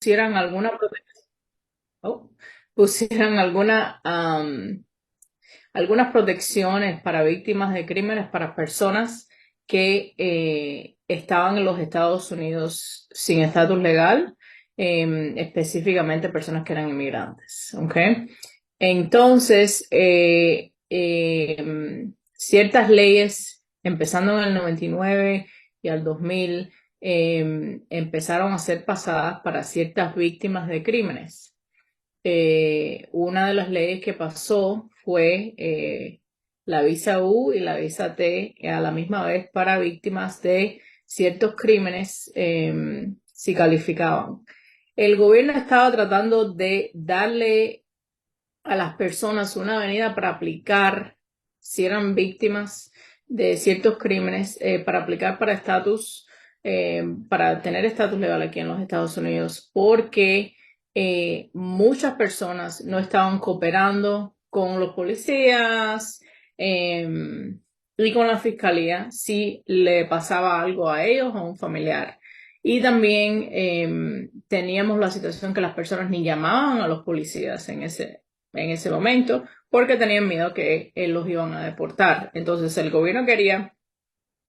pusieran oh, pusieran algunas protecciones para víctimas de crímenes, para personas que estaban en los Estados Unidos sin estatus legal, específicamente personas que eran inmigrantes. ¿Ok? Entonces, ciertas leyes, empezando en el 99 y al 2000, empezaron a ser pasadas para ciertas víctimas de crímenes. Una de las leyes que pasó fue la visa U y la visa T a la misma vez para víctimas de ciertos crímenes, si calificaban. El gobierno estaba tratando de darle a las personas una avenida para aplicar, si eran víctimas de ciertos crímenes, para aplicar para para tener estatus legal aquí en los Estados Unidos, porque muchas personas no estaban cooperando con los policías eh, y con la fiscalía si le pasaba algo a ellos o a un familiar. Y también teníamos la situación que las personas ni llamaban a los policías en ese momento porque tenían miedo que los iban a deportar. Entonces el gobierno quería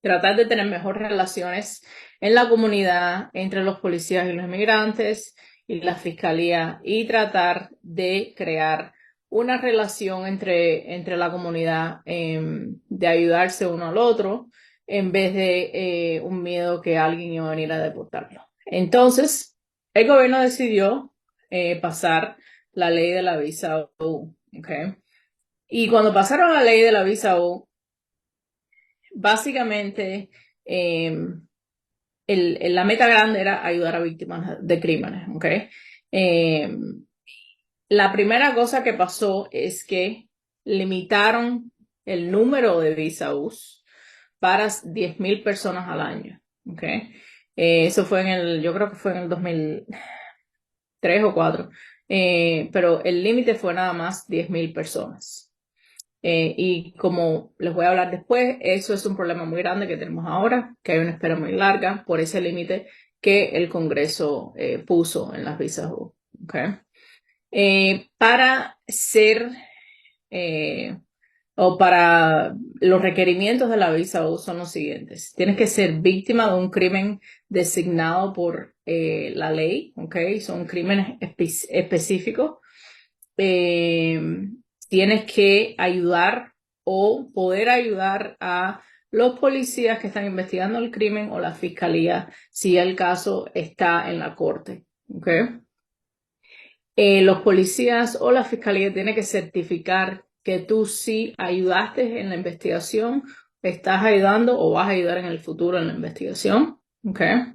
tratar de tener mejores relaciones en la comunidad entre los policías y los inmigrantes y la fiscalía y tratar de crear una relación entre la comunidad, de ayudarse uno al otro en vez de un miedo que alguien iba a venir a deportarlo. Entonces, el gobierno decidió pasar la ley de la visa U. ¿Okay? Y cuando pasaron la ley de la visa U, básicamente, eh, la meta grande era ayudar a víctimas de crímenes, ¿ok? Eh, la primera cosa que pasó es que limitaron el número de visados para 10.000 personas al año, ¿ok? Eso fue yo creo que fue en el 2003 o 4, pero el límite fue nada más 10.000 personas. Y como les voy a hablar después, eso es un problema muy grande que tenemos ahora, que hay una espera muy larga por ese límite que el Congreso puso en las visas U. ¿Okay? Para ser o para los requerimientos de la visa U son los siguientes. Tienes que ser víctima de un crimen designado por la ley, ¿ok? Son crímenes específicos. eh, Tienes que ayudar o poder ayudar a los policías que están investigando el crimen o la fiscalía si el caso está en la corte. ¿Okay? Los policías o la fiscalía tienen que certificar que tú sí ayudaste en la investigación, estás ayudando o vas a ayudar en el futuro en la investigación. ¿Okay?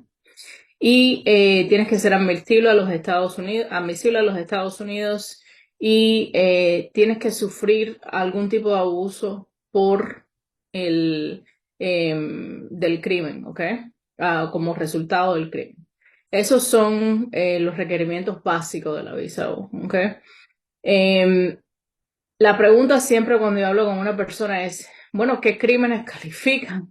Y tienes que ser admisible a los Estados Unidos y tienes que sufrir algún tipo de abuso por el del crimen, ¿ok? Como resultado del crimen. Esos son los requerimientos básicos de la visa U, ¿ok? Em, la pregunta siempre cuando yo hablo con una persona es, bueno, ¿qué crímenes califican?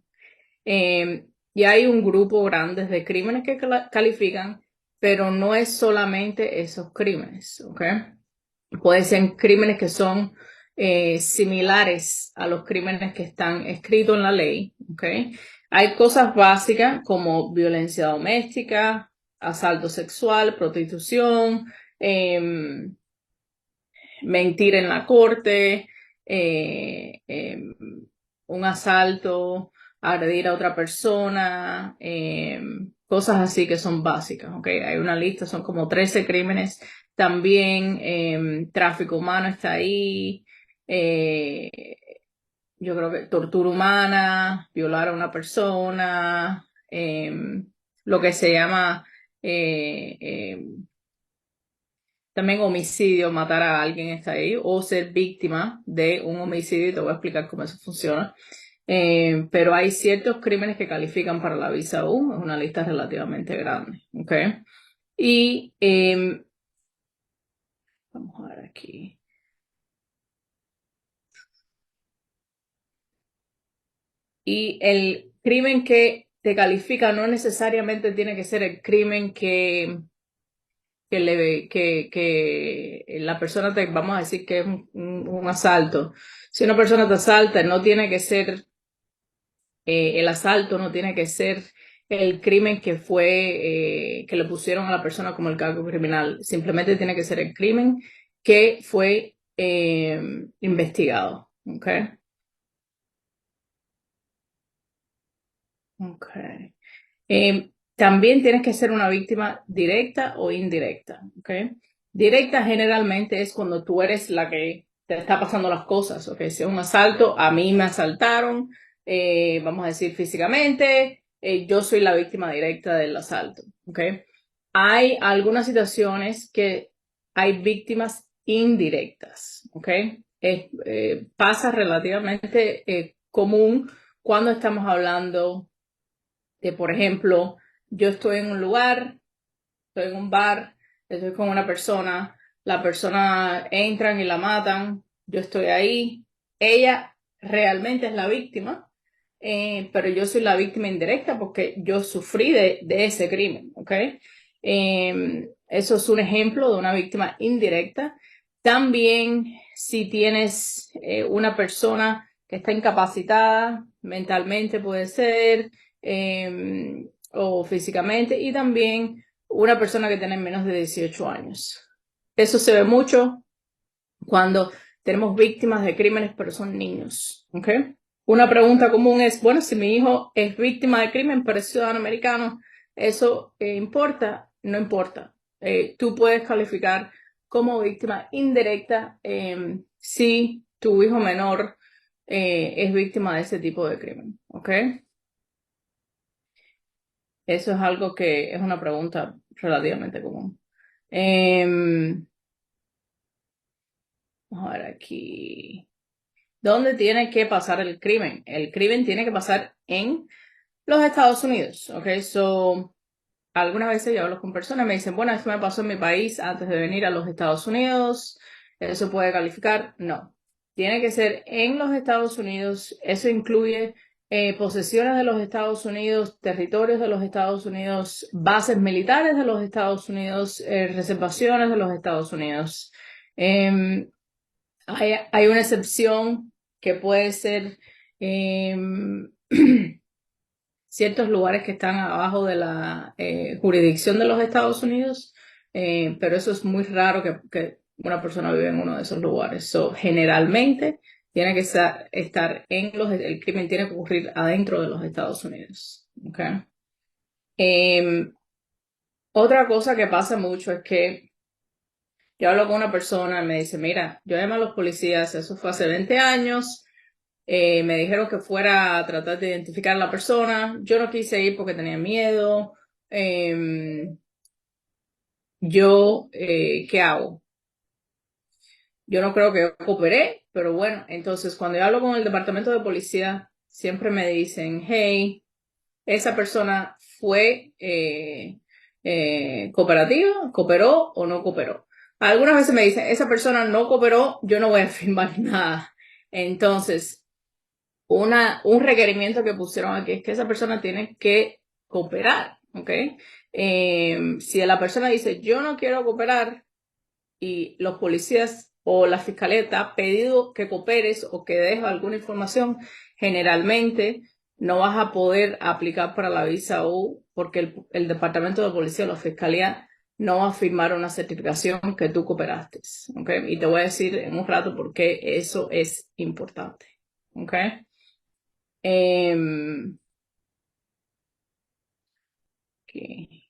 Y hay un grupo grande de crímenes que califican, pero no es solamente esos crímenes, ¿ok? Pueden ser crímenes que son similares a los crímenes que están escritos en la ley, ¿ok? Hay cosas básicas como violencia doméstica, asalto sexual, prostitución, em, mentir en la corte, un asalto, agredir a otra persona, cosas así que son básicas, ¿ok? Hay una lista, son como 13 crímenes. También tráfico humano está ahí, eh, yo creo que tortura humana, violar a una persona, lo que se llama también homicidio, matar a alguien está ahí, o ser víctima de un homicidio, y te voy a explicar cómo eso funciona. Pero hay ciertos crímenes que califican para la visa U, es una lista relativamente grande. ¿Ok? Y vamos a ver aquí. Y el crimen que te califica no necesariamente tiene que ser el crimen que la persona te, vamos a decir que es un asalto. Si una persona te asalta, no tiene que ser el asalto, no tiene que ser el crimen que fue, que le pusieron a la persona como el cargo criminal. Simplemente tiene que ser el crimen que fue investigado. ¿Ok? Ok. También tienes que ser una víctima directa o indirecta, ¿ok? Directa generalmente es cuando tú eres la que te está pasando las cosas, ¿ok? Si es un asalto, a mí me asaltaron, vamos a decir físicamente, yo soy la víctima directa del asalto, ¿ok? Hay algunas situaciones que hay víctimas indirectas, ¿ok? Pasa relativamente común cuando estamos hablando de, por ejemplo, yo estoy en un lugar, estoy en un bar, estoy con una persona, la persona entran y la matan, yo estoy ahí, ella realmente es la víctima, pero yo soy la víctima indirecta porque yo sufrí de ese crimen, ¿ok? Eso es un ejemplo de una víctima indirecta. También si tienes una persona que está incapacitada mentalmente puede ser, o físicamente, y también una persona que tiene menos de 18 años. Eso se ve mucho cuando tenemos víctimas de crímenes, pero son niños. ¿Ok? Una pregunta común es, bueno, si mi hijo es víctima de crimen, pero es ciudadano americano, ¿eso importa? No importa. Tú puedes calificar como víctima indirecta si tu hijo menor es víctima de ese tipo de crimen. ¿Ok? Eso es algo que es una pregunta relativamente común. Vamos a ver aquí. ¿Dónde tiene que pasar el crimen? El crimen tiene que pasar en los Estados Unidos. Ok, so, algunas veces yo hablo con personas y me dicen, bueno, esto me pasó en mi país antes de venir a los Estados Unidos. ¿Eso puede calificar? No. Tiene que ser en los Estados Unidos. Eso incluye posesiones de los Estados Unidos, territorios de los Estados Unidos, bases militares de los Estados Unidos, reservaciones de los Estados Unidos. Em, hay una excepción que puede ser ciertos lugares que están abajo de la jurisdicción de los Estados Unidos, pero eso es muy raro que una persona vive en uno de esos lugares. So, generalmente tiene que estar en el crimen tiene que ocurrir adentro de los Estados Unidos. Okay. Otra cosa que pasa mucho es que yo hablo con una persona y me dice, mira, yo llamé a los policías, eso fue hace 20 años, me dijeron que fuera a tratar de identificar a la persona, yo no quise ir porque tenía miedo, ¿qué hago? Yo no creo que yo cooperé, pero bueno, entonces cuando yo hablo con el departamento de policía, siempre me dicen, hey, esa persona fue cooperativa, cooperó o no cooperó. Algunas veces me dicen, esa persona no cooperó, yo no voy a firmar nada. Entonces, un requerimiento que pusieron aquí es que esa persona tiene que cooperar, ¿ok? Si la persona dice, yo no quiero cooperar, y los policías o la fiscalía te ha pedido que cooperes o que dejes alguna información, generalmente no vas a poder aplicar para la visa U porque el departamento de policía o la fiscalía no va a firmar una certificación que tú cooperaste. ¿Okay? Y te voy a decir en un rato por qué eso es importante. ¿Okay? Okay.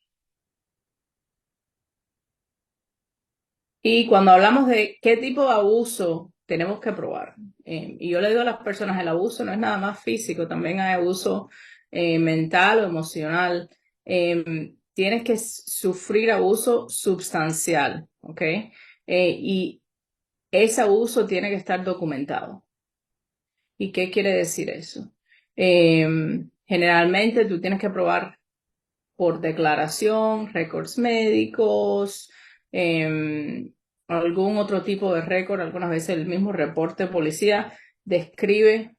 Y cuando hablamos de qué tipo de abuso tenemos que probar, y yo le digo a las personas, el abuso no es nada más físico, también hay abuso mental o emocional. Tienes que sufrir abuso sustancial, ¿ok? Y ese abuso tiene que estar documentado. ¿Y qué quiere decir eso? Generalmente tú tienes que probar por declaración, récords médicos, algún otro tipo de récord. Algunas veces el mismo reporte de policía describe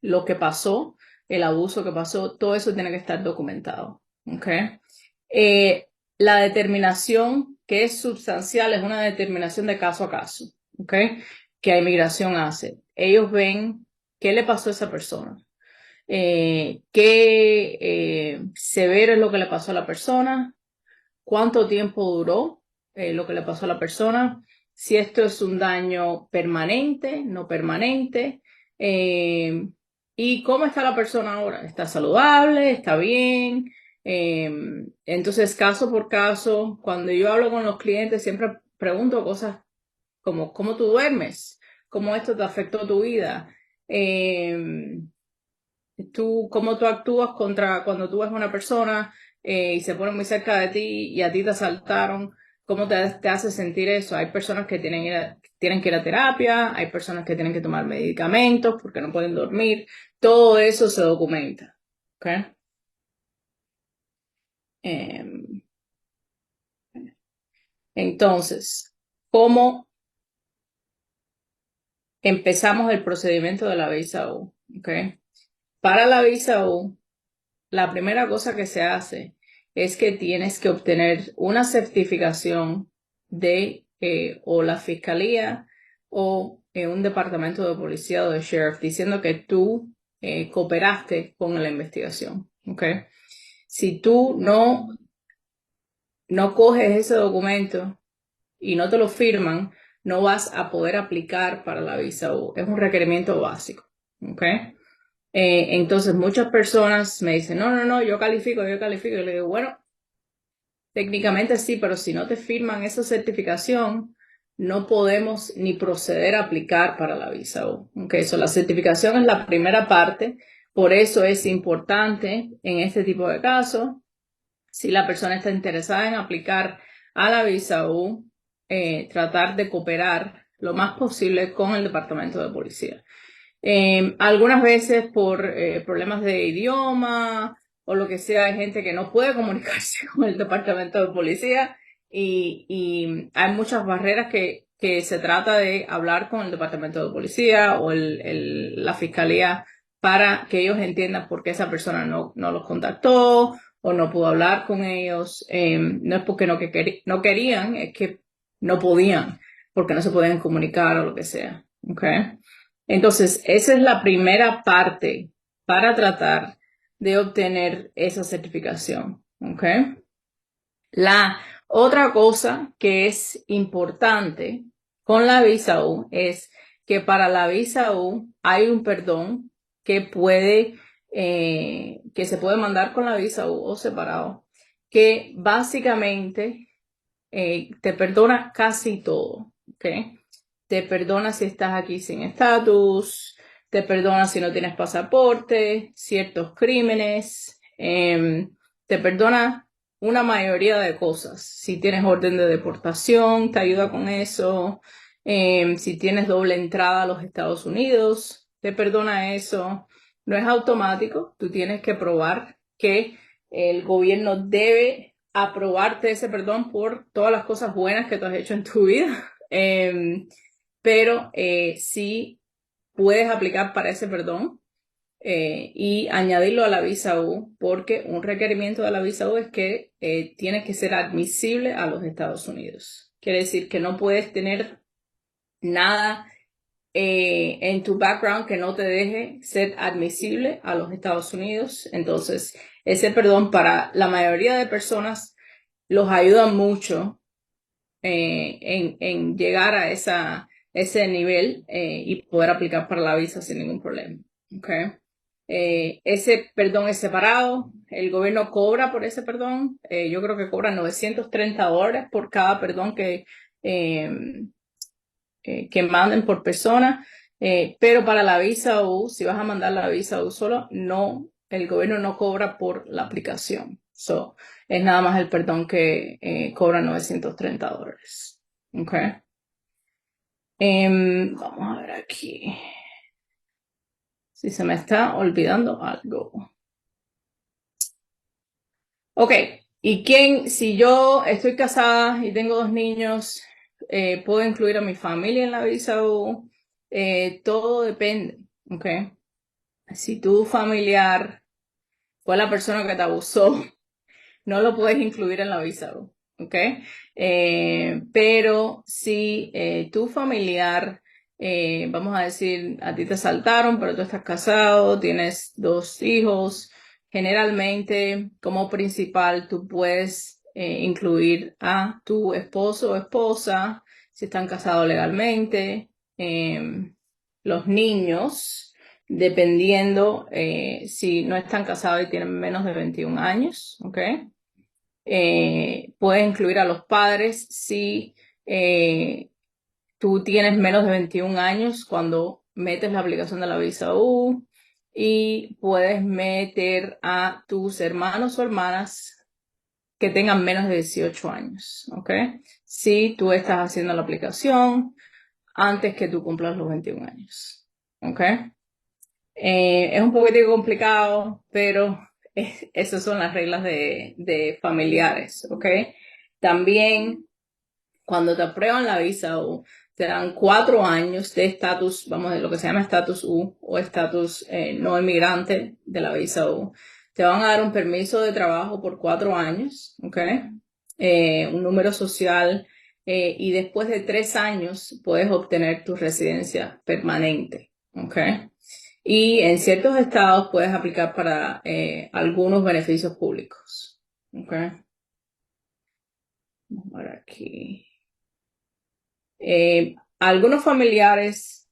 lo que pasó, el abuso que pasó, todo eso tiene que estar documentado. ¿Ok? la determinación que es sustancial es una determinación de caso a caso, ¿ok? Que la inmigración hace. Ellos ven qué le pasó a esa persona, qué severo es lo que le pasó a la persona, cuánto tiempo duró lo que le pasó a la persona, si esto es un daño permanente, no permanente, eh, y cómo está la persona ahora. ¿Está saludable? ¿Está bien? Entonces, caso por caso, cuando yo hablo con los clientes, siempre pregunto cosas como cómo tú duermes, cómo esto te afectó tu vida. Cómo tú actúas contra cuando tú ves a una persona y se pone muy cerca de ti y a ti te asaltaron, ¿cómo te hace sentir eso? Hay personas que tienen que ir a terapia, hay personas que tienen que tomar medicamentos porque no pueden dormir, todo eso se documenta, ¿ok? Em, entonces, ¿cómo empezamos el procedimiento de la visa U? ¿Ok? Para la visa U, la primera cosa que se hace es que tienes que obtener una certificación de o la fiscalía o un departamento de policía o de sheriff diciendo que tú cooperaste con la investigación. ¿Ok? Si tú no coges ese documento y no te lo firman, no vas a poder aplicar para la visa U. Es un requerimiento básico. ¿Ok? Entonces muchas personas me dicen, no, yo califico. Y le digo, bueno, técnicamente sí, pero si no te firman esa certificación, no podemos ni proceder a aplicar para la visa U. Okay, la certificación es la primera parte, por eso es importante en este tipo de casos, si la persona está interesada en aplicar a la visa U, tratar de cooperar lo más posible con el departamento de policía. Algunas veces por problemas de idioma o lo que sea, hay gente que no puede comunicarse con el departamento de policía y hay muchas barreras que se trata de hablar con el departamento de policía o la fiscalía para que ellos entiendan por qué esa persona no los contactó o no pudo hablar con ellos. No es porque no querían, es que no podían, porque no se podían comunicar o lo que sea. ¿Okay? Entonces, esa es la primera parte para tratar de obtener esa certificación. ¿Ok? La otra cosa que es importante con la visa U es que para la visa U hay un perdón que se puede mandar con la visa U o separado, que básicamente te perdona casi todo. ¿Ok? Te perdona si estás aquí sin estatus, te perdona si no tienes pasaporte, ciertos crímenes, te perdona una mayoría de cosas. Si tienes orden de deportación, te ayuda con eso. Si tienes doble entrada a los Estados Unidos, te perdona eso. No es automático, tú tienes que probar que el gobierno debe aprobarte ese perdón por todas las cosas buenas que tú has hecho en tu vida. Pero sí puedes aplicar para ese perdón y añadirlo a la visa U, porque un requerimiento de la visa U es que tienes que ser admisible a los Estados Unidos. Quiere decir que no puedes tener nada en tu background que no te deje ser admisible a los Estados Unidos. Entonces, ese perdón para la mayoría de personas los ayuda mucho en llegar a ese nivel y poder aplicar para la visa sin ningún problema. Okay. Ese perdón es separado, el gobierno cobra por ese perdón, yo creo que cobra $930 por cada perdón eh, que manden por persona, pero para la visa U, si vas a mandar la visa U solo, no, el gobierno no cobra por la aplicación. Es nada más el perdón que cobra $930. Okay. Vamos a ver aquí. Si se me está olvidando algo. Ok, si yo estoy casada y tengo 2 niños, puedo incluir a mi familia en la visa U. Todo depende, ¿ok? Si tu familiar fue la persona que te abusó, no lo puedes incluir en la visa U, ¿ok? Pero si tu familiar, vamos a decir, a ti te asaltaron, pero tú estás casado, tienes 2 hijos, generalmente como principal tú puedes incluir a tu esposo o esposa, si están casados legalmente, los niños, dependiendo si no están casados y tienen menos de 21 años, ¿ok? Puedes incluir a los padres si tú tienes menos de 21 años cuando metes la aplicación de la visa U, y puedes meter a tus hermanos o hermanas que tengan menos de 18 años, ¿ok? Si tú estás haciendo la aplicación antes que tú cumplas los 21 años, ¿ok? Es un poquito complicado, pero esas son las reglas de familiares, ¿ok? También, cuando te aprueban la visa U, te dan 4 años de estatus, vamos, de lo que se llama estatus U o estatus no inmigrante de la visa U. Te van a dar un permiso de trabajo por 4 años, ¿ok? Un número social, y después de 3 años puedes obtener tu residencia permanente, ¿ok? Y en ciertos estados puedes aplicar para algunos beneficios públicos, ¿ok? Vamos a ver aquí. Algunos familiares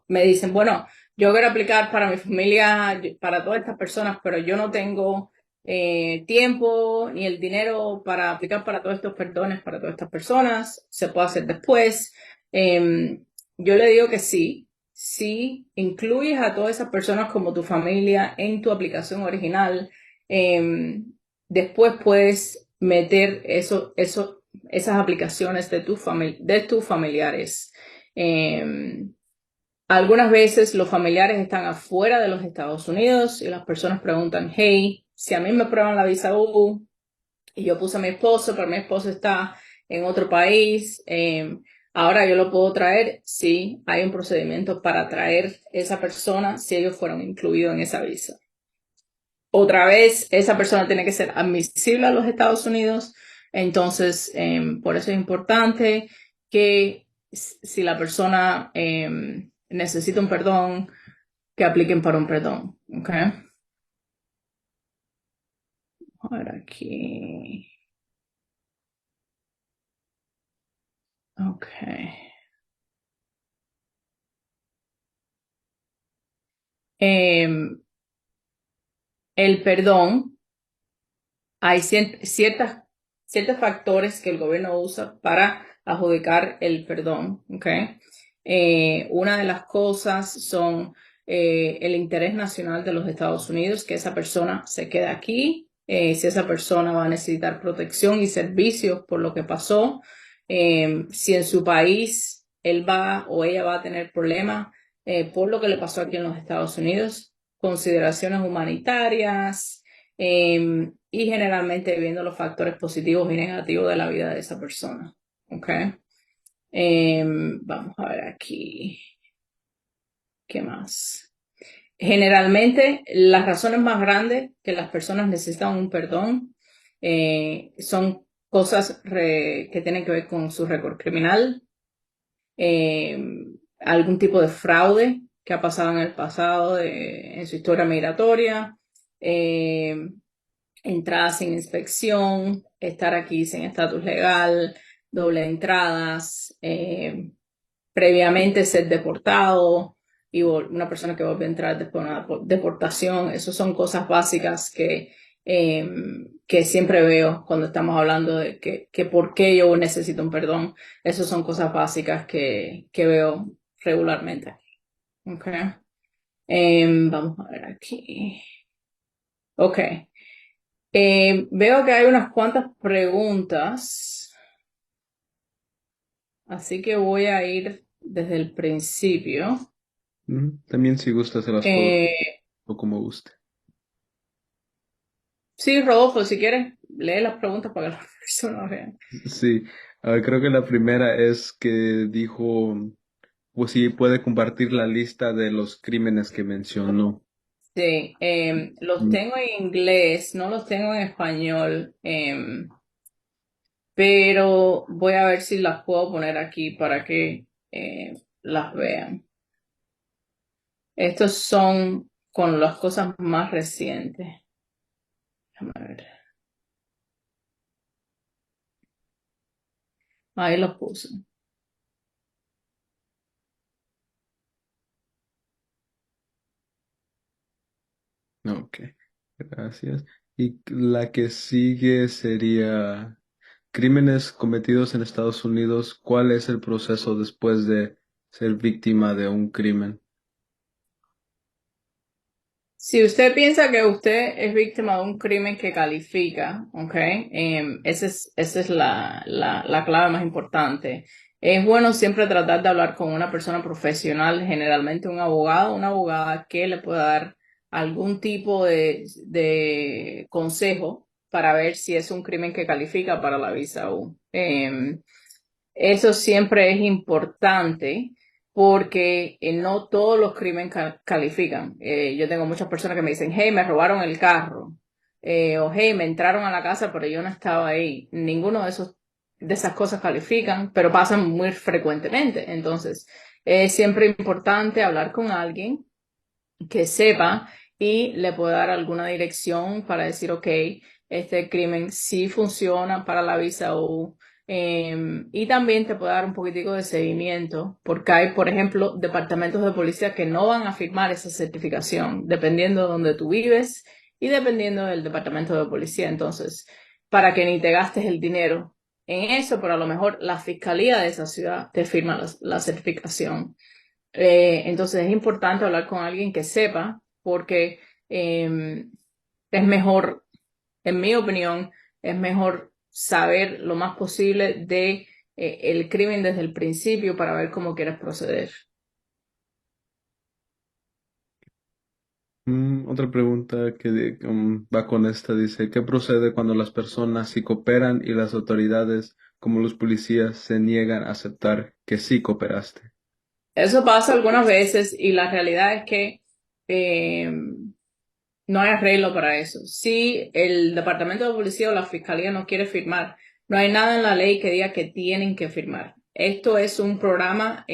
me dicen, bueno, yo quiero aplicar para mi familia, para todas estas personas, pero yo no tengo tiempo ni el dinero para aplicar para todos estos perdones para todas estas personas. Se puede hacer después. Yo le digo que sí. Si incluyes a todas esas personas como tu familia en tu aplicación original, después puedes meter esas aplicaciones de tus familiares. Algunas veces los familiares están afuera de los Estados Unidos y las personas preguntan, hey, si a mí me prueban la visa U y yo puse a mi esposo, pero mi esposo está en otro país, ahora yo lo puedo traer. Sí, hay un procedimiento para traer esa persona si ellos fueron incluidos en esa visa. Otra vez, esa persona tiene que ser admisible a los Estados Unidos. Entonces, por eso es importante que si la persona necesita un perdón, que apliquen para un perdón. ¿Ok? A ver aquí. Ok. El perdón, hay ciertos factores que el gobierno usa para adjudicar el perdón, ¿ok? Una de las cosas son el interés nacional de los Estados Unidos, que esa persona se quede aquí, si esa persona va a necesitar protección y servicios por lo que pasó, si en su país él va o ella va a tener problemas por lo que le pasó aquí en los Estados Unidos, consideraciones humanitarias, y generalmente viendo los factores positivos y negativos de la vida de esa persona. ¿Ok? Vamos a ver aquí. ¿Qué más? Generalmente, las razones más grandes que las personas necesitan un perdón son cosas que tienen que ver con su récord criminal, eh, algún tipo de fraude que ha pasado en el pasado en su historia migratoria, eh, entrada sin inspección, estar aquí sin estatus legal, doble entradas, previamente ser deportado y una persona que vuelve a entrar después de una deportación. Esas son cosas básicas que siempre veo cuando estamos hablando de que por qué yo necesito un perdón. Esas son cosas básicas que veo regularmente. Okay. Vamos a ver aquí. Ok. Veo que hay unas cuantas preguntas, así que voy a ir desde el principio. También si gusta se las puedo Eh, o como guste. sí, Rodolfo, si quieres, lee las preguntas para que las personas vean. Sí, creo que la primera es que dijo, pues sí, puede compartir la lista de los crímenes que mencionó. Sí, los Mm, tengo en inglés, no los tengo en español, pero voy a ver si las puedo poner aquí para que las vean. Estos son con las cosas más recientes. Déjame ver. Ahí los puse. Ok, gracias. Y la que sigue sería crímenes cometidos en Estados Unidos. ¿Cuál es el proceso después de ser víctima de un crimen? Si usted piensa que usted es víctima de un crimen que califica, ¿ok? Esa es la clave más importante. Es bueno siempre tratar de hablar con una persona profesional, generalmente un abogado, una abogada que le pueda dar algún tipo de consejo para ver si es un crimen que califica para la visa U. Eso siempre es importante porque no todos los crímenes califican. Yo tengo muchas personas que me dicen, hey, me robaron el carro, o hey, me entraron a la casa, pero yo no estaba ahí. Ninguno de esas cosas califican, pero pasan muy frecuentemente. Entonces, es siempre importante hablar con alguien que sepa y le pueda dar alguna dirección para decir, ok, este crimen sí funciona para la visa U. Y también te puede dar un poquitico de seguimiento, porque hay, por ejemplo, departamentos de policía que no van a firmar esa certificación, dependiendo de donde tú vives y dependiendo del departamento de policía. Entonces, para que ni te gastes el dinero en eso, pero a lo mejor la fiscalía de esa ciudad te firma la certificación. Entonces es importante hablar con alguien que sepa, porque es mejor, en mi opinión, es mejor saber lo más posible de el crimen desde el principio para ver cómo quieres proceder. Otra pregunta va con esta dice, ¿qué procede cuando las personas sí cooperan y las autoridades, como los policías, se niegan a aceptar que sí cooperaste? Eso pasa algunas veces y la realidad es que eh, no hay arreglo para eso. Si el departamento de policía o la fiscalía no quiere firmar, no hay nada en la ley que diga que tienen que firmar. Esto es un programa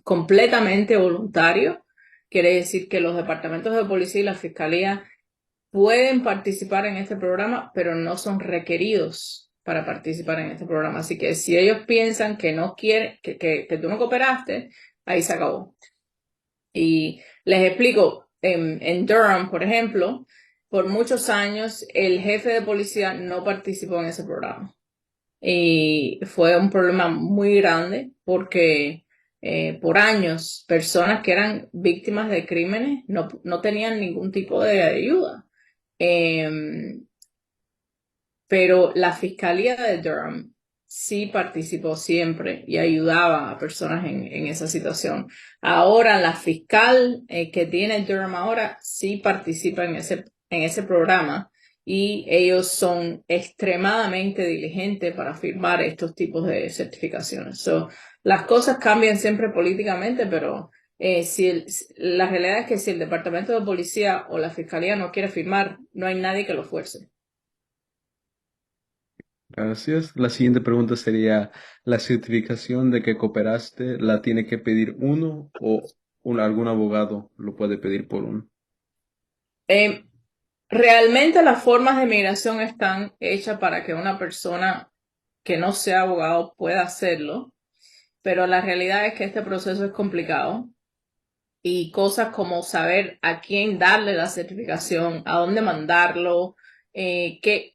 completamente voluntario. Quiere decir que los departamentos de policía y la fiscalía pueden participar en este programa, pero no son requeridos para participar en este programa. Así que si ellos piensan que no quieren, que tú no cooperaste, ahí se acabó. Y les explico, en Durham, por ejemplo, por muchos años el jefe de policía no participó en ese programa. Y fue un problema muy grande porque por años personas que eran víctimas de crímenes no tenían ningún tipo de ayuda. Em, pero la Fiscalía de Durham sí participó siempre y ayudaba a personas en esa situación. Ahora la fiscal que tiene Durham ahora sí participa en ese programa y ellos son extremadamente diligentes para firmar estos tipos de certificaciones. So, las cosas cambian siempre políticamente, pero la realidad es que si el departamento de policía o la fiscalía no quiere firmar, no hay nadie que lo fuerce. Gracias. La siguiente pregunta sería, ¿la certificación de que cooperaste la tiene que pedir uno o algún abogado lo puede pedir por uno? Eh, Realmente las formas de migración están hechas para que una persona que no sea abogado pueda hacerlo, pero la realidad es que este proceso es complicado y cosas como saber a quién darle la certificación, a dónde mandarlo, qué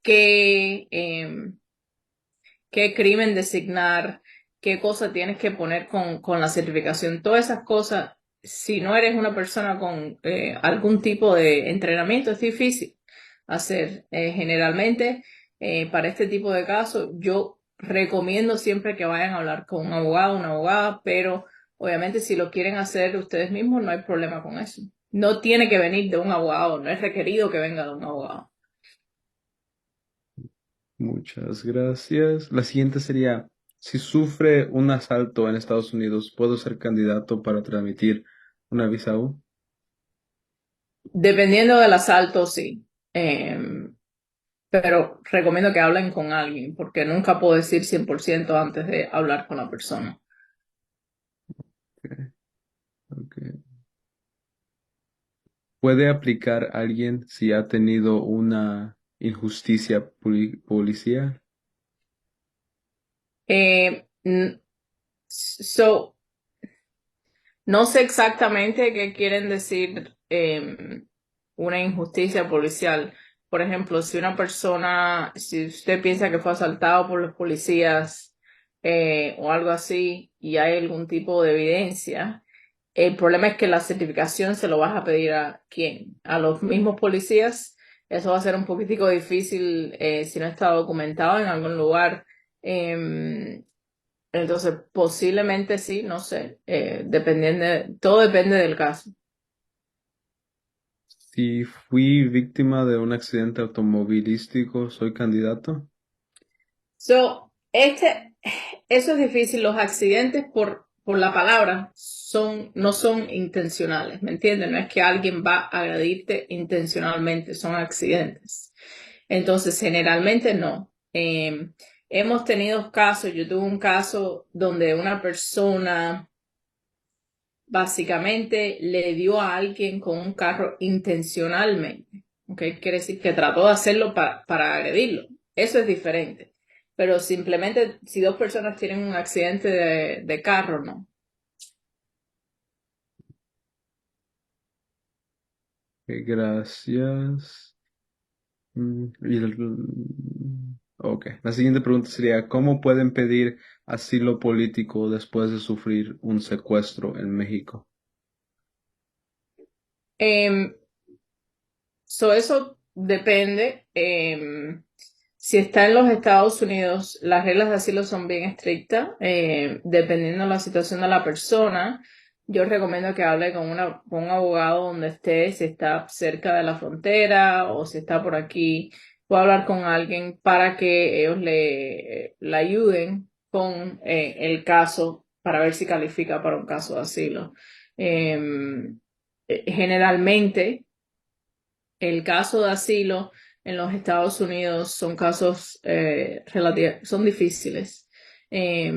crimen designar, qué cosa tienes que poner con la certificación, todas esas cosas, si no eres una persona con algún tipo de entrenamiento, es difícil hacer. Generalmente, para este tipo de casos, yo recomiendo siempre que vayan a hablar con un abogado, una abogada, pero obviamente si lo quieren hacer ustedes mismos, no hay problema con eso. No tiene que venir de un abogado, no es requerido que venga de un abogado. Muchas gracias. La siguiente sería, si sufre un asalto en Estados Unidos, ¿puedo ser candidato para transmitir una visa U? Dependiendo del asalto, sí. Pero recomiendo que hablen con alguien, porque nunca puedo decir 100% antes de hablar con la persona. Ok, ok. ¿Puede aplicar alguien si ha tenido una injusticia policial? Eh, n- so, no sé exactamente qué quieren decir una injusticia policial. Por ejemplo, si usted piensa que fue asaltado por los policías o algo así y hay algún tipo de evidencia, el problema es que la certificación se lo vas a pedir a quién, a los mismos policías. Eso va a ser un poquitico difícil si no está documentado en algún lugar. Em, entonces, posiblemente sí, no sé, todo depende del caso. Si fui víctima de un accidente automovilístico, ¿soy candidato? So, eso es difícil. Los accidentes por la palabra no son intencionales, ¿me entiendes? No es que alguien va a agredirte intencionalmente, son accidentes. Entonces, generalmente no. Hemos tenido casos, yo tuve un caso donde una persona básicamente le dio a alguien con un carro intencionalmente. ¿Ok? Quiere decir que trató de hacerlo para agredirlo. Eso es diferente. Pero simplemente si dos personas tienen un accidente de carro, no. Gracias. Ok, la siguiente pregunta sería, ¿cómo pueden pedir asilo político después de sufrir un secuestro en México? Em, eso depende. Si está en los Estados Unidos, las reglas de asilo son bien estrictas. Dependiendo de la situación de la persona, yo recomiendo que hable con un abogado donde esté, si está cerca de la frontera o si está por aquí, puede hablar con alguien para que ellos le ayuden con el caso para ver si califica para un caso de asilo. Generalmente el caso de asilo en los Estados Unidos son casos son difíciles. Eh,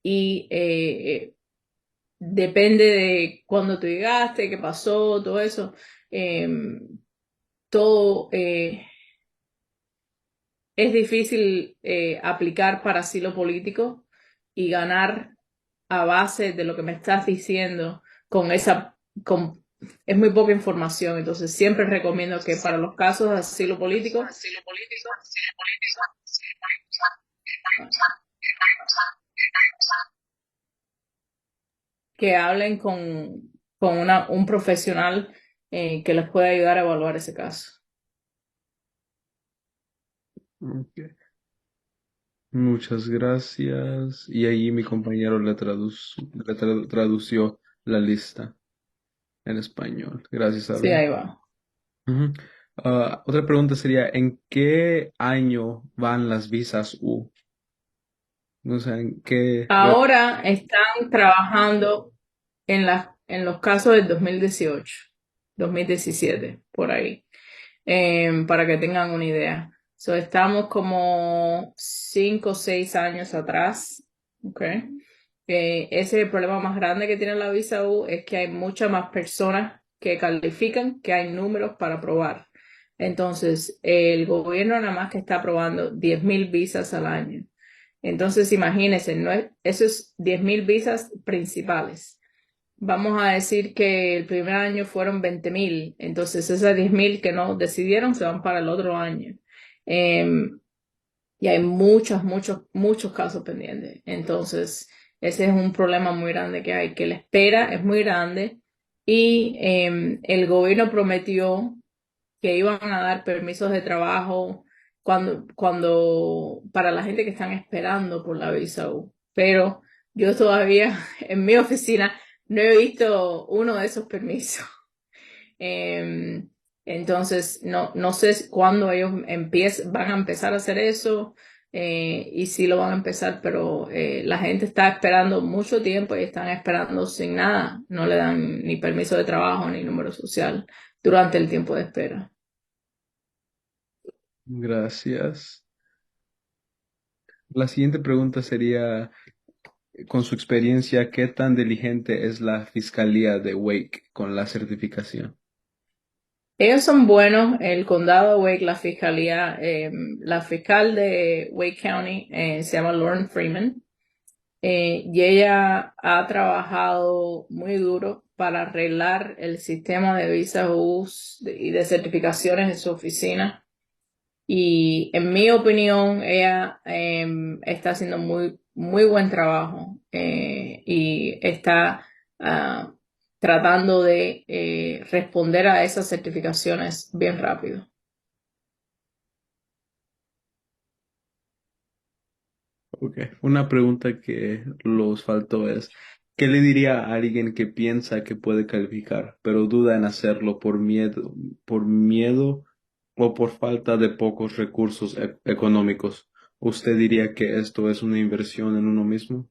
y depende de cuándo tú llegaste, qué pasó, todo eso. Eh, todo es difícil aplicar para asilo político y ganar a base de lo que me estás diciendo con es muy poca información. Entonces siempre recomiendo que para los casos de asilo político que hablen con un profesional que les pueda ayudar a evaluar ese caso. Ok, muchas gracias. Y ahí mi compañero tradució la lista en español. Gracias, Sí, Alba. ahí va. Ujú. Otra pregunta sería, ¿en qué año van las visas U? O sea, ¿en qué? Ahora están trabajando en los casos del 2018, 2017, por ahí, para que tengan una idea. So, estamos como 5 o 6 años atrás, ¿ok? Ese es el problema más grande que tiene la visa U, es que hay muchas más personas que califican que hay números para aprobar. Entonces, el gobierno nada más que está aprobando 10.000 visas al año. Entonces, imagínense, eso es 10.000 visas principales. Vamos a decir que el primer año fueron 20.000, entonces esas 10.000 que no decidieron se van para el otro año. Y hay muchos casos pendientes. Entonces, ese es un problema muy grande que hay, que la espera es muy grande y el gobierno prometió que iban a dar permisos de trabajo para la gente que están esperando por la visa U. Pero yo todavía en mi oficina no he visto uno de esos permisos. Eh, entonces, no sé cuándo ellos van a empezar a hacer eso. y sí lo van a empezar, pero la gente está esperando mucho tiempo y están esperando sin nada. No le dan ni permiso de trabajo ni número social durante el tiempo de espera. Gracias. La siguiente pregunta sería, con su experiencia, ¿qué tan diligente es la Fiscalía de Wake con la certificación? Ellos son buenos, el condado de Wake, la fiscalía, la fiscal de Wake County se llama Lauren Freeman. Y ella ha trabajado muy duro para arreglar el sistema de visas y de certificaciones en su oficina. Y en mi opinión, ella está haciendo muy buen trabajo y está ah, tratando de responder a esas certificaciones bien rápido. Ok. Una pregunta que los faltó es, ¿qué le diría a alguien que piensa que puede calificar, pero duda en hacerlo por miedo o por falta de pocos recursos económicos? ¿Usted diría que esto es una inversión en uno mismo?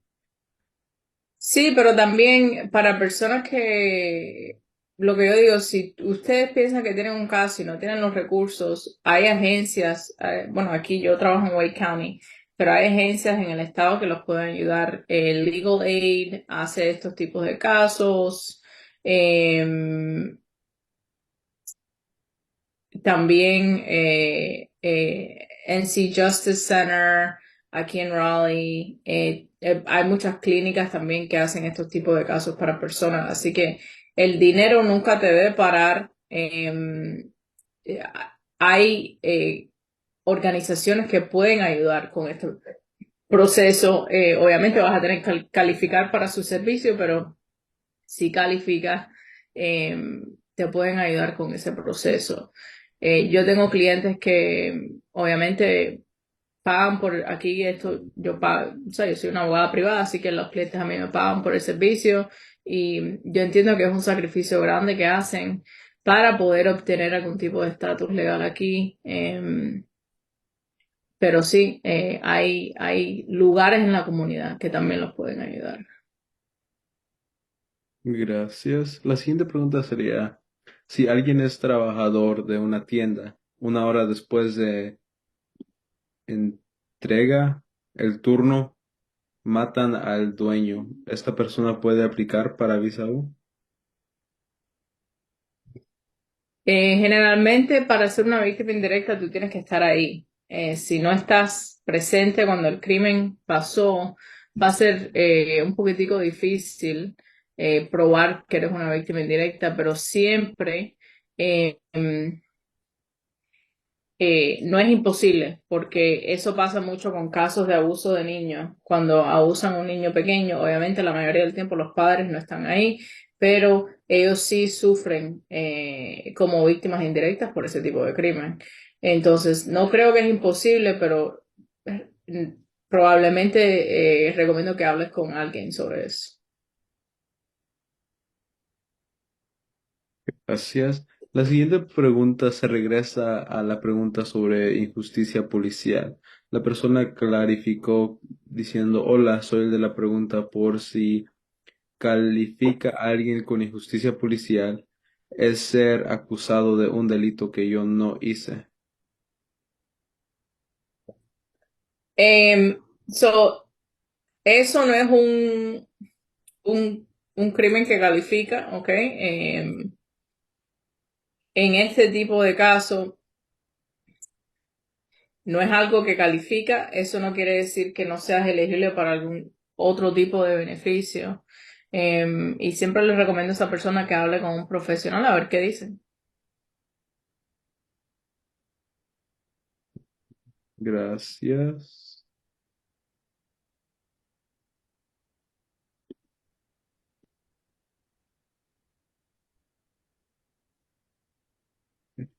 Sí, pero también para personas que, lo que yo digo, si ustedes piensan que tienen un caso y no tienen los recursos, hay agencias, bueno, aquí yo trabajo en Wake County, pero hay agencias en el estado que los pueden ayudar. El Legal Aid hace estos tipos de casos. em, También NC Justice Center aquí en Raleigh. Hay muchas clínicas también que hacen estos tipos de casos para personas. Así que el dinero nunca te debe parar. Eh, Hay organizaciones que pueden ayudar con este proceso. Obviamente vas a tener que calificar para su servicio, pero si calificas, eh, te pueden ayudar con ese proceso. Yo tengo clientes que obviamente pagan por aquí esto, yo pago, o sea, yo soy una abogada privada, así que los clientes a mí me pagan por el servicio y yo entiendo que es un sacrificio grande que hacen para poder obtener algún tipo de estatus legal aquí. Pero sí, hay lugares en la comunidad que también los pueden ayudar. Gracias. La siguiente pregunta sería, si alguien es trabajador de una tienda, una hora después de entrega el turno, matan al dueño, ¿esta persona puede aplicar para visa U? Generalmente para ser una víctima indirecta tú tienes que estar ahí. Si no estás presente cuando el crimen pasó, va a ser un poquitico difícil probar que eres una víctima indirecta, pero siempre no es imposible, porque eso pasa mucho con casos de abuso de niños. Cuando abusan a un niño pequeño, obviamente la mayoría del tiempo los padres no están ahí, pero ellos sí sufren como víctimas indirectas por ese tipo de crimen. Entonces, no creo que es imposible, pero eh, probablemente recomiendo que hables con alguien sobre eso. Gracias. La siguiente pregunta se regresa a la pregunta sobre injusticia policial. La persona clarificó diciendo, hola, soy el de la pregunta por si califica a alguien con injusticia policial es ser acusado de un delito que yo no hice. Em, so, Eso no es un, un crimen que califica, ¿ok? En este tipo de casos no es algo que califica, eso no quiere decir que no seas elegible para algún otro tipo de beneficio. Y siempre les recomiendo a esa persona que hable con un profesional a ver qué dicen. Gracias.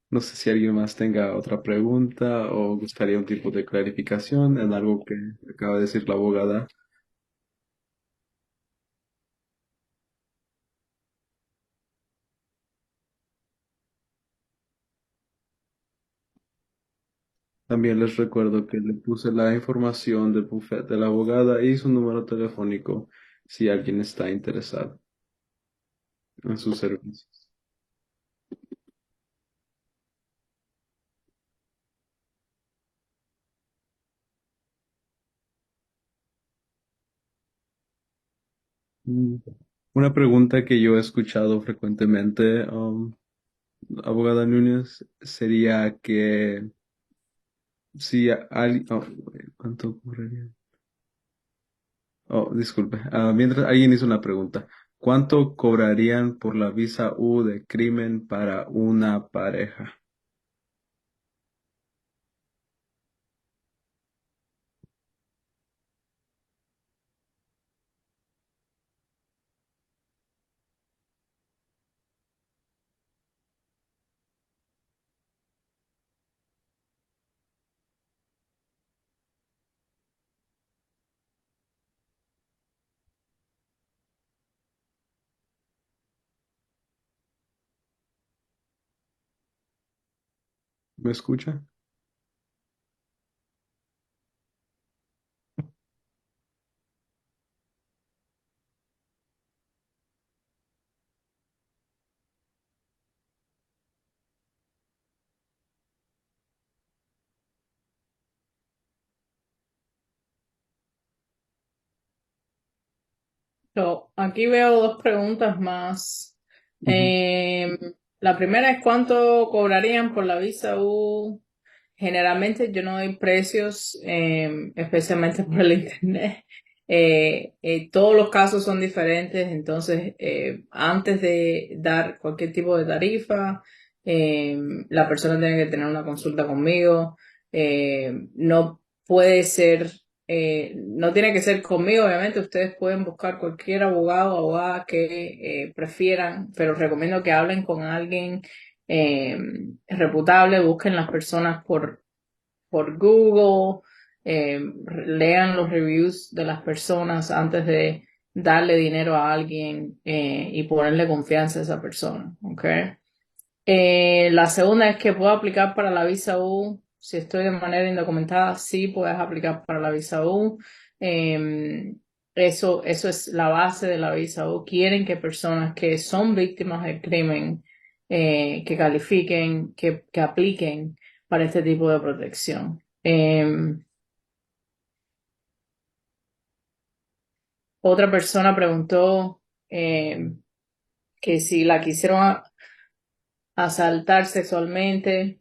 No sé si alguien más tenga otra pregunta o gustaría un tipo de clarificación en algo que acaba de decir la abogada. También les recuerdo que le puse la información del bufete de la abogada y su número telefónico si alguien está interesado en sus servicios. Mm. Una pregunta que yo he escuchado frecuentemente, abogada Núñez, sería que si alguien... ¿cuánto cobraría? Oh, disculpe. Mientras alguien hizo una pregunta. ¿Cuánto cobrarían por la visa U de crimen para una pareja? ¿Me escucha? Aquí veo dos preguntas más. Ujú. Eh, la primera es ¿cuánto cobrarían por la visa U? Generalmente yo no doy precios, especialmente por el internet. Todos los casos son diferentes, entonces antes de dar cualquier tipo de tarifa, la persona tiene que tener una consulta conmigo. No puede ser, no tiene que ser conmigo, obviamente ustedes pueden buscar cualquier abogado o abogada que prefieran, pero recomiendo que hablen con alguien eh, reputable, busquen las personas por Google, lean los reviews de las personas antes de darle dinero a alguien y ponerle confianza a esa persona, ¿ok? La segunda es que puedo aplicar para la visa U. Si estoy de manera indocumentada, sí puedes aplicar para la visa U. Eso es la base de la visa U. Quieren que personas que son víctimas del crimen, que califiquen, que apliquen para este tipo de protección. Otra persona preguntó que si la quisieron asaltar sexualmente,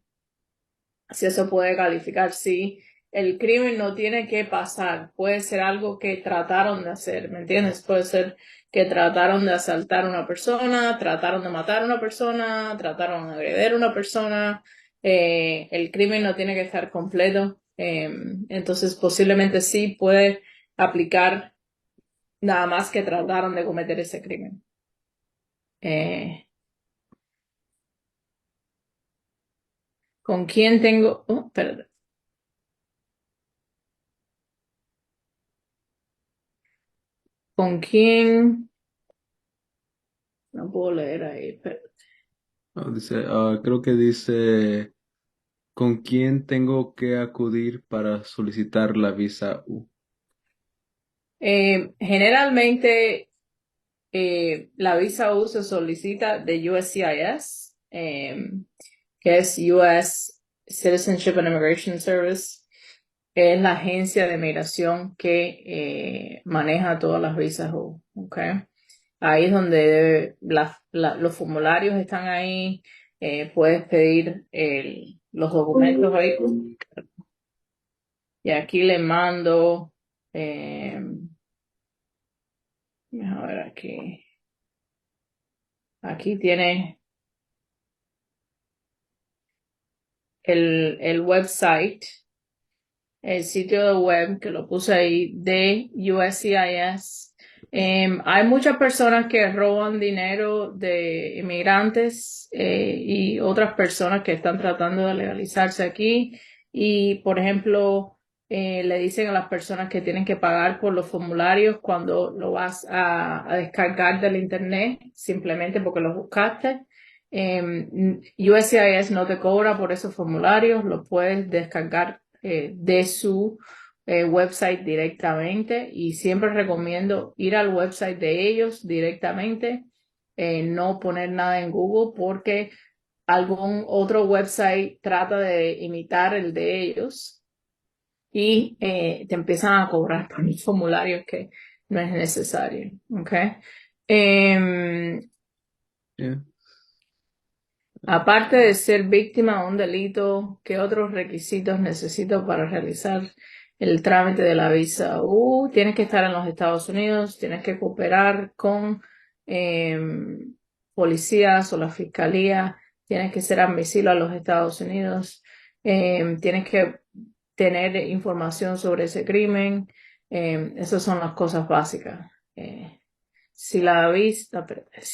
si eso puede calificar, sí. El crimen no tiene que pasar, puede ser algo que trataron de hacer, ¿me entiendes? Puede ser que trataron de asaltar a una persona, trataron de matar a una persona, trataron de agredir a una persona. El crimen no tiene que estar completo, entonces posiblemente sí puede aplicar nada más que trataron de cometer ese crimen. Eh, ¿Con quién tengo? Oh, espérate. ¿Con quién? No puedo leer ahí, espérate. Creo que dice, ¿con quién tengo que acudir para solicitar la visa U? Generalmente la visa U se solicita de USCIS, que es US Citizenship and Immigration Service. Es la agencia de migración que maneja todas las visas U. ¿Okay? Ahí es donde los formularios están ahí. Puedes pedir los documentos ahí. Y aquí le mando. Eh, a ver aquí. Aquí tiene el website, el sitio de web que lo puse ahí de USCIS. Hay muchas personas que roban dinero de inmigrantes y otras personas que están tratando de legalizarse aquí y, por ejemplo, le dicen a las personas que tienen que pagar por los formularios cuando lo vas a descargar del internet simplemente porque lo buscaste. USCIS no te cobra por esos formularios, los puedes descargar de su website directamente, y siempre recomiendo ir al website de ellos directamente, no poner nada en Google porque algún otro website trata de imitar el de ellos y te empiezan a cobrar por un formulario que no es necesario. ¿Ok? Em, Yeah. Aparte de ser víctima de un delito, ¿qué otros requisitos necesito para realizar el trámite de la visa U? Tienes que estar en los Estados Unidos, tienes que cooperar con policías o la fiscalía, tienes que ser admisible a los Estados Unidos, tienes que tener información sobre ese crimen. Esas son las cosas básicas. Si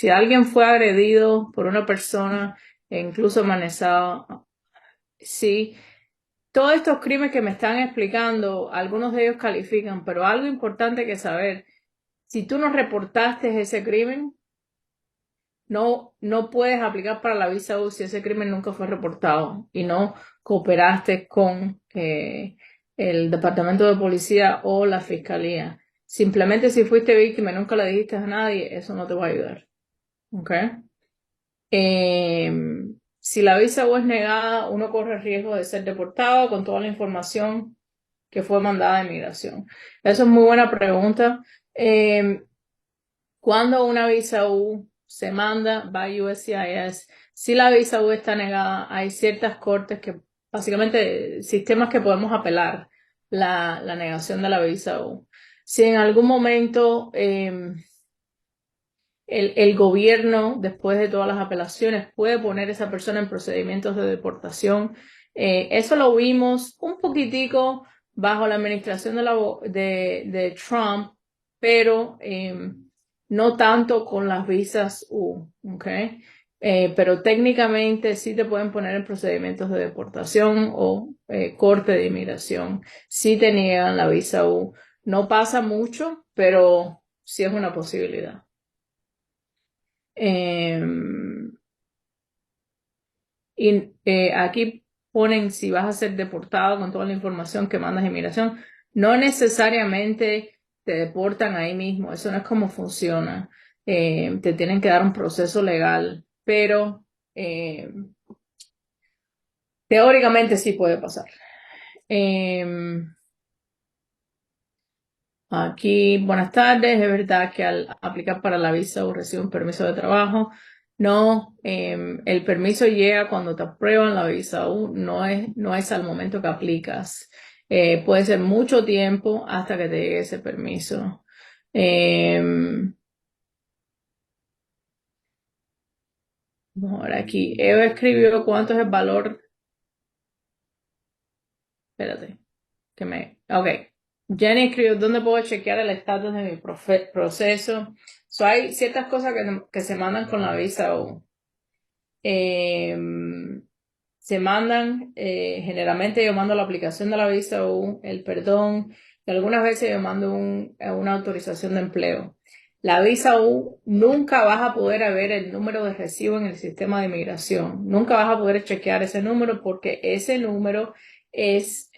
alguien fue agredido por una persona e incluso amenazado, sí, todos estos crímenes que me están explicando, algunos de ellos califican, pero algo importante que saber, si tú no reportaste ese crimen, no puedes aplicar para la visa U si ese crimen nunca fue reportado y no cooperaste con el departamento de policía o la fiscalía. Simplemente si fuiste víctima y nunca le dijiste a nadie, eso no te va a ayudar. ¿Ok? Si la visa U es negada, uno corre el riesgo de ser deportado con toda la información que fue mandada de migración. Eso es muy buena pregunta. Cuando una visa U se manda, va a USCIS, si la visa U está negada, hay ciertas cortes que, básicamente, sistemas que podemos apelar la negación de la visa U. Si en algún momento el gobierno, después de todas las apelaciones, puede poner a esa persona en procedimientos de deportación. Eso lo vimos un poquitico bajo la administración de Trump, pero no tanto con las visas U, ¿ok? Pero técnicamente sí te pueden poner en procedimientos de deportación o corte de inmigración si te niegan la visa U. No pasa mucho, pero sí es una posibilidad. Y aquí ponen si vas a ser deportado con toda la información que mandas de inmigración. No necesariamente te deportan ahí mismo, eso no es como funciona. Te tienen que dar un proceso legal, pero teóricamente sí puede pasar. Aquí, buenas tardes. Es verdad que al aplicar para la visa o recibir un permiso de trabajo, no, el permiso llega cuando te aprueban la visa U, no es al momento que aplicas. Puede ser mucho tiempo hasta que te llegue ese permiso. Vamos a ver aquí. Eva escribió cuánto es el valor. Espérate, Ok. Jenny escribió, ¿dónde puedo chequear el estatus de mi proceso? Hay ciertas cosas que se mandan con la visa U. Se mandan, generalmente yo mando la aplicación de la visa U, el perdón, y algunas veces yo mando una autorización de empleo. La visa U nunca vas a poder ver el número de recibo en el sistema de inmigración. Nunca vas a poder chequear ese número porque ese número es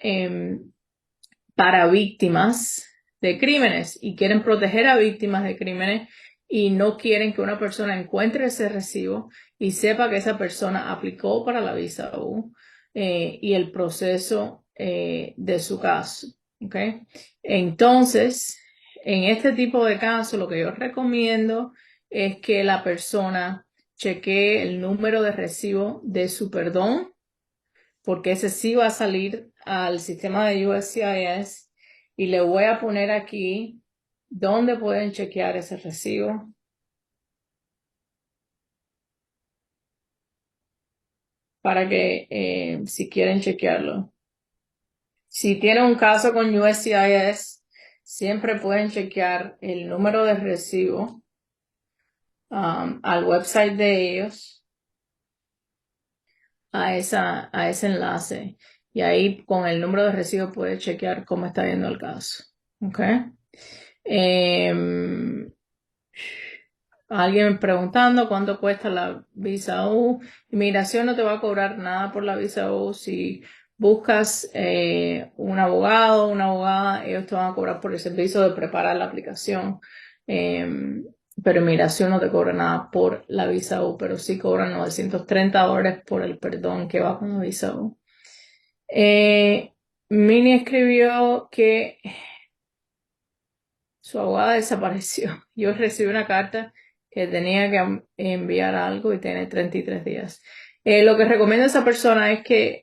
para víctimas de crímenes y quieren proteger a víctimas de crímenes y no quieren que una persona encuentre ese recibo y sepa que esa persona aplicó para la visa U y el proceso de su caso. ¿Okay? Entonces, en este tipo de casos, lo que yo recomiendo es que la persona chequee el número de recibo de su perdón, porque ese sí va a salir al sistema de USCIS y le voy a poner aquí dónde pueden chequear ese recibo para que si quieren chequearlo. Si tienen un caso con USCIS, siempre pueden chequear el número de recibo al website de ellos, a ese enlace. Y ahí con el número de recibo puede chequear cómo está yendo el caso. ¿Ok? Alguien preguntando cuánto cuesta la visa U. Inmigración no te va a cobrar nada por la visa U si buscas un abogado, una abogada, ellos te van a cobrar por el servicio de preparar la aplicación. Pero inmigración no te cobra nada por la visa U, pero sí cobran $930 por el perdón que va con la visa U. Minnie escribió que su abogada desapareció. Yo recibí una carta que tenía que enviar algo y tiene 33 días. Lo que recomiendo a esa persona es que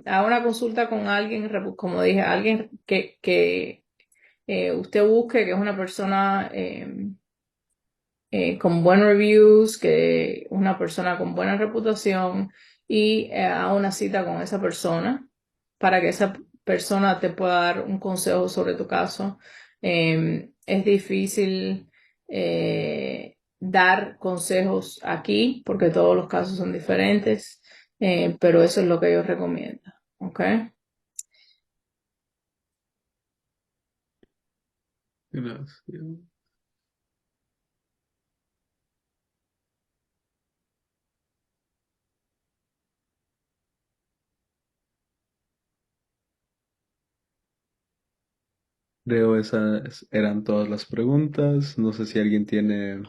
haga una consulta con alguien, como dije, alguien que usted busque, que es una persona con buenos reviews, que una persona con buena reputación y haga una cita con esa persona para que esa persona te pueda dar un consejo sobre tu caso. Es difícil dar consejos aquí porque todos los casos son diferentes, pero eso es lo que yo recomiendo. ¿Ok? Gracias. Creo esas eran todas las preguntas. No sé si alguien tiene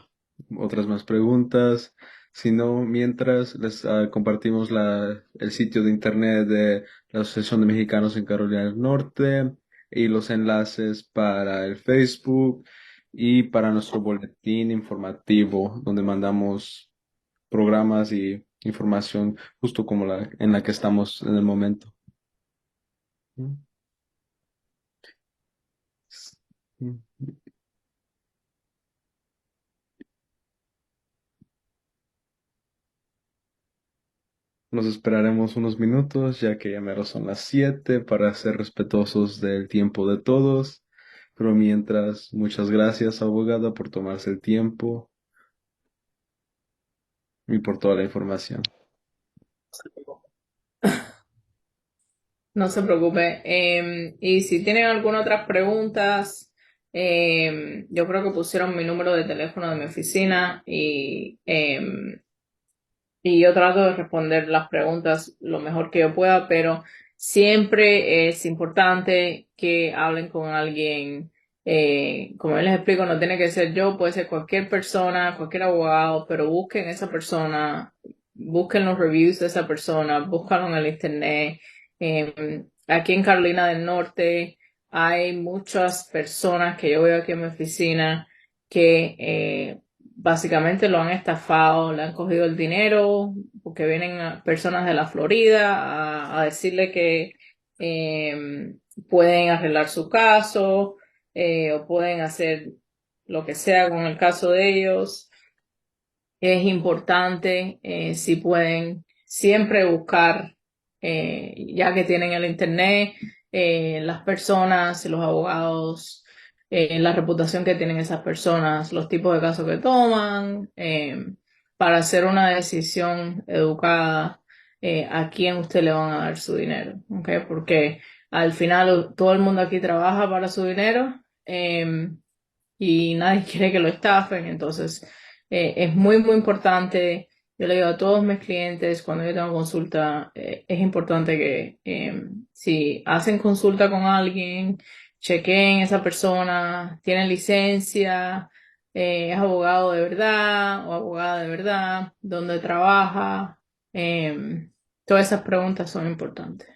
otras más preguntas. Si no, mientras les compartimos el sitio de internet de la Asociación de Mexicanos en Carolina del Norte y los enlaces para el Facebook y para nuestro boletín informativo donde mandamos programas y información justo como en la que estamos en el momento. Mm. Nos esperaremos unos minutos, ya que ya mero son las 7 para ser respetuosos del tiempo de todos. Pero mientras, muchas gracias, abogada, por tomarse el tiempo y por toda la información. No se preocupe. Y si tienen alguna otras preguntas, yo creo que pusieron mi número de teléfono de mi oficina y yo trato de responder las preguntas lo mejor que yo pueda, pero siempre es importante que hablen con alguien. Como yo les explico, no tiene que ser yo, puede ser cualquier persona, cualquier abogado, pero busquen esa persona, busquen los reviews de esa persona, búscalo en el internet. Aquí en Carolina del Norte hay muchas personas que yo veo aquí en mi oficina que básicamente lo han estafado, le han cogido el dinero, porque vienen personas de la Florida a decirle que eh, pueden arreglar su caso o pueden hacer lo que sea con el caso de ellos. Es importante, si pueden, siempre buscar, ya que tienen el internet, las personas, los abogados, la reputación que tienen esas personas, los tipos de casos que toman, para hacer una decisión educada, a quién usted le van a dar su dinero, ¿ok? Porque al final todo el mundo aquí trabaja para su dinero. Y nadie quiere que lo estafen. Entonces, es muy, muy importante. Yo le digo a todos mis clientes cuando yo tengo consulta, es importante que si hacen consulta con alguien, chequeen esa persona, tiene licencia, es abogado de verdad o abogada de verdad, dónde trabaja. Todas esas preguntas son importantes.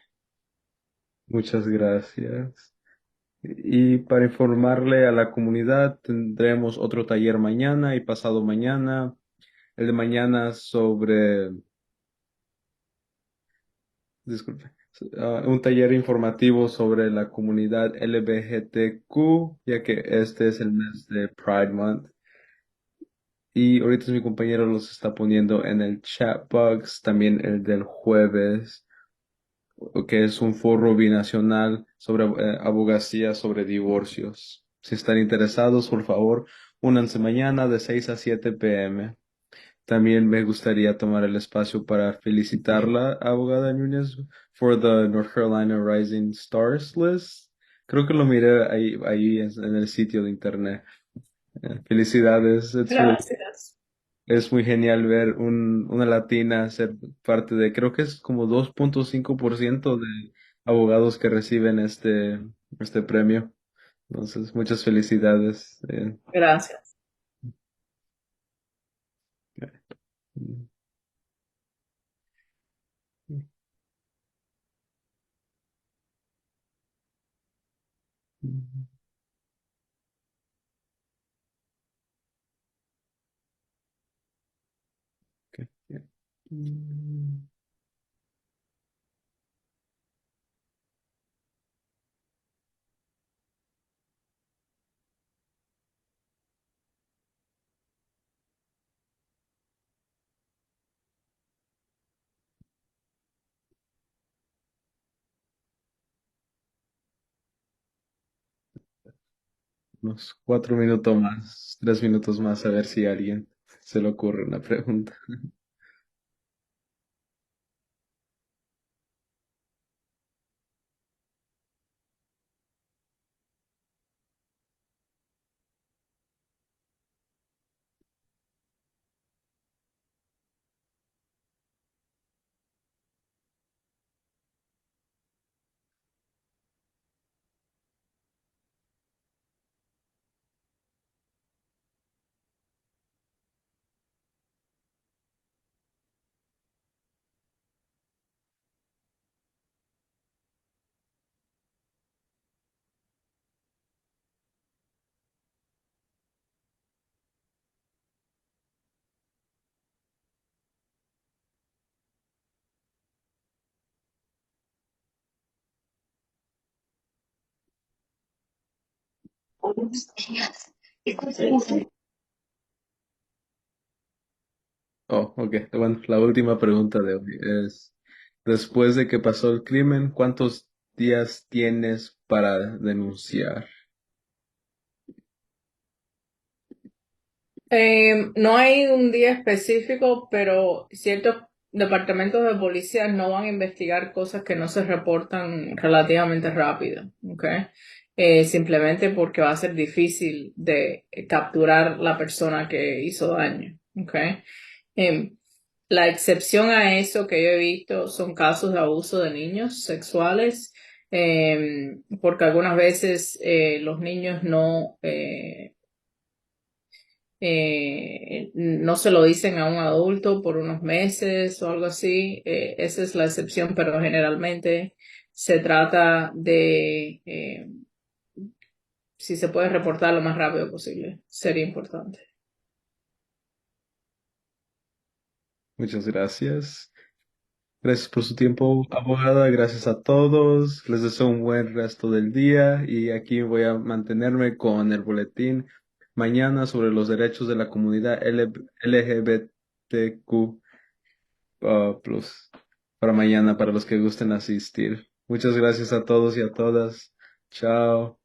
Muchas gracias. Y para informarle a la comunidad, tendremos otro taller mañana y pasado mañana. El de mañana sobre, disculpe, un taller informativo sobre la comunidad LGBTQ, ya que este es el mes de Pride Month. Y ahorita mi compañero los está poniendo en el chat box, también el del jueves, que es un foro binacional sobre abogacía sobre divorcios. Si están interesados, por favor, únanse mañana de 6 a 7 p.m. También me gustaría tomar el espacio para felicitarla, abogada Núñez, for the North Carolina Rising Stars list. Creo que lo miré ahí en el sitio de internet. Felicidades. Gracias. Es muy genial ver una latina ser parte de, creo que es como 2.5% abogados que reciben este premio. Entonces, muchas felicidades. Gracias. Ok. Unos 4 minutos más, 3 minutos más, a ver si a alguien se le ocurre una pregunta. Oh, ok. Bueno, la última pregunta de hoy es, después de que pasó el crimen, ¿cuántos días tienes para denunciar? No hay un día específico, pero ciertos departamentos de policía no van a investigar cosas que no se reportan relativamente rápido, ¿ok? Simplemente porque va a ser difícil de capturar la persona que hizo daño, ¿ok? Em, la excepción a eso que yo he visto son casos de abuso de niños sexuales, porque algunas veces los niños no se lo dicen a un adulto por unos meses o algo así. Esa es la excepción, pero generalmente se trata de si se puede reportar lo más rápido posible. Sería importante. Muchas gracias. Gracias por su tiempo, abogada. Gracias a todos. Les deseo un buen resto del día y aquí voy a mantenerme con el boletín mañana sobre los derechos de la comunidad LGBTQ plus para mañana para los que gusten asistir. Muchas gracias a todos y a todas. Chao.